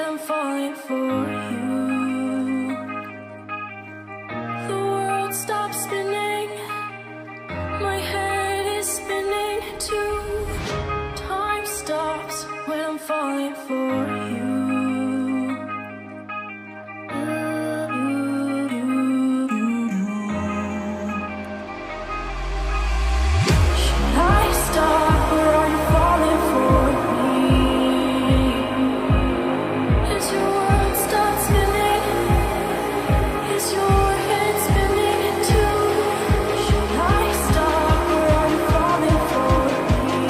I'm falling for you. The world stops spinning, my head is spinning too. Time stops when I'm falling for you. Should I stop or are you falling for me? As your world starts spinning, is your head spinning too? Should I stop or are you falling for me?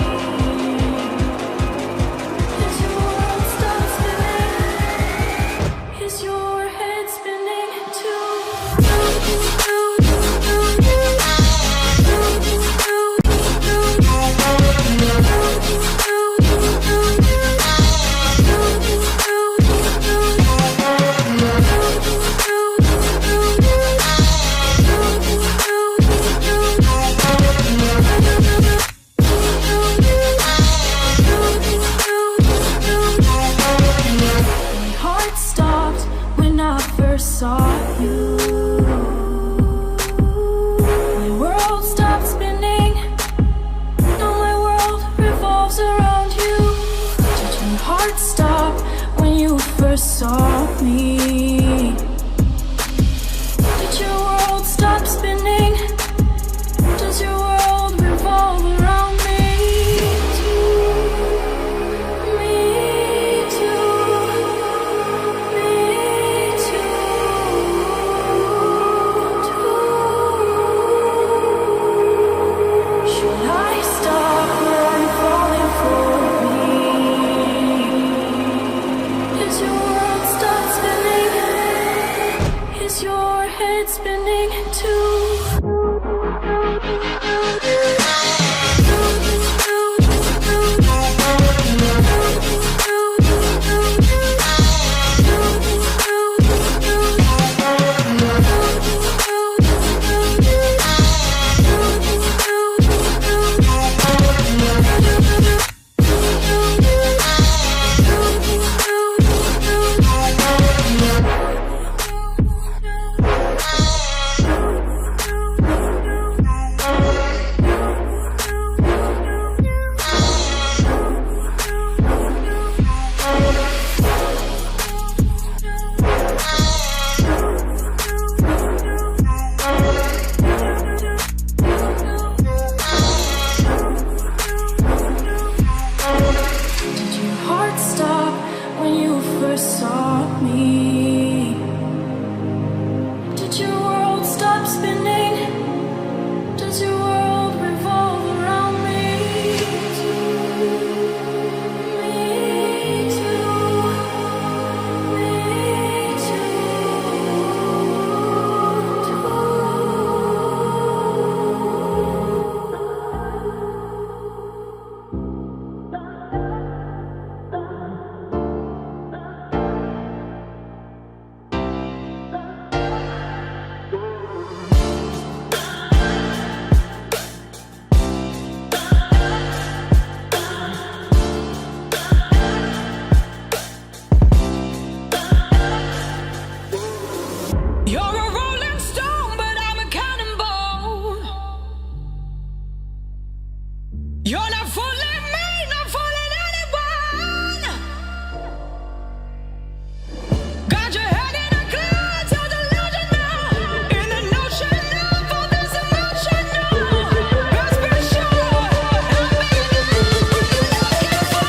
As your world starts spinning, is your head spinning too? My heart stopped when I first saw you. My world stopped spinning. Now my world revolves around you. Did your heart stop when you first saw me? Did your world stop spinning? Does your world revolve around me? Me too. Me too. Should I stop or are you falling for me? Is your world stop spinning? Is your head spinning too? Did your heart stop when you first saw me? Did your world stop spinning? Does your world revolve around me? Me too. Me You're a rolling stone, but I'm a cannonball. You're not fooling me, not fooling anyone. Got your head in a cloud, so delusional. In the notion of all this emotional. Let's be sure I'm being looking for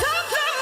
something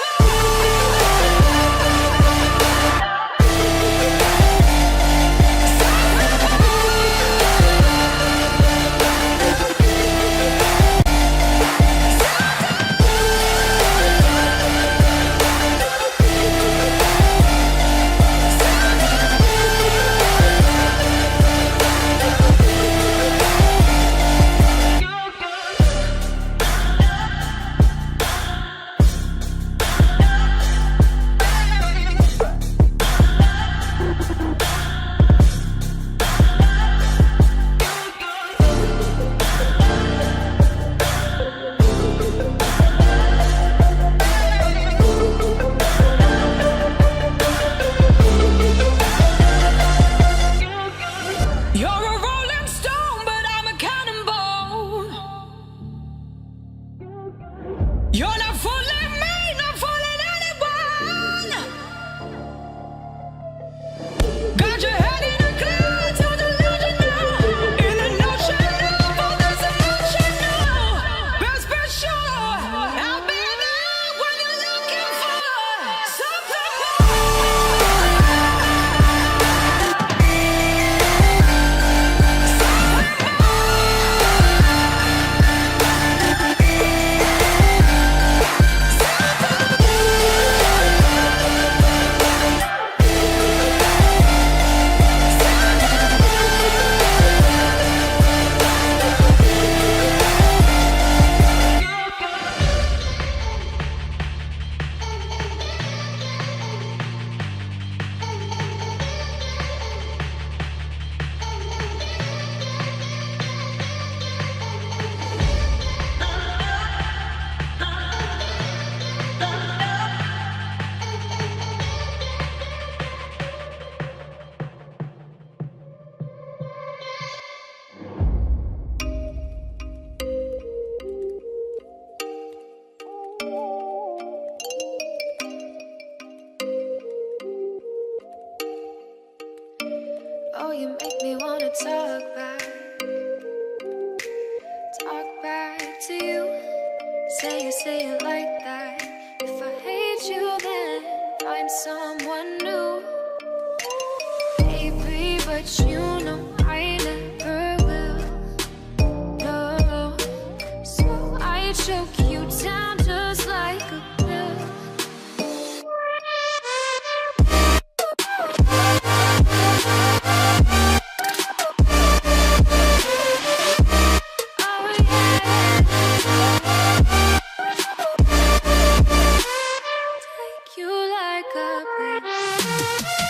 you make me wanna talk back to you. Say it like that. If I hate you, then find someone new. Baby, but you know I never will. No, so I choke you down just like a pill. You like a bitch.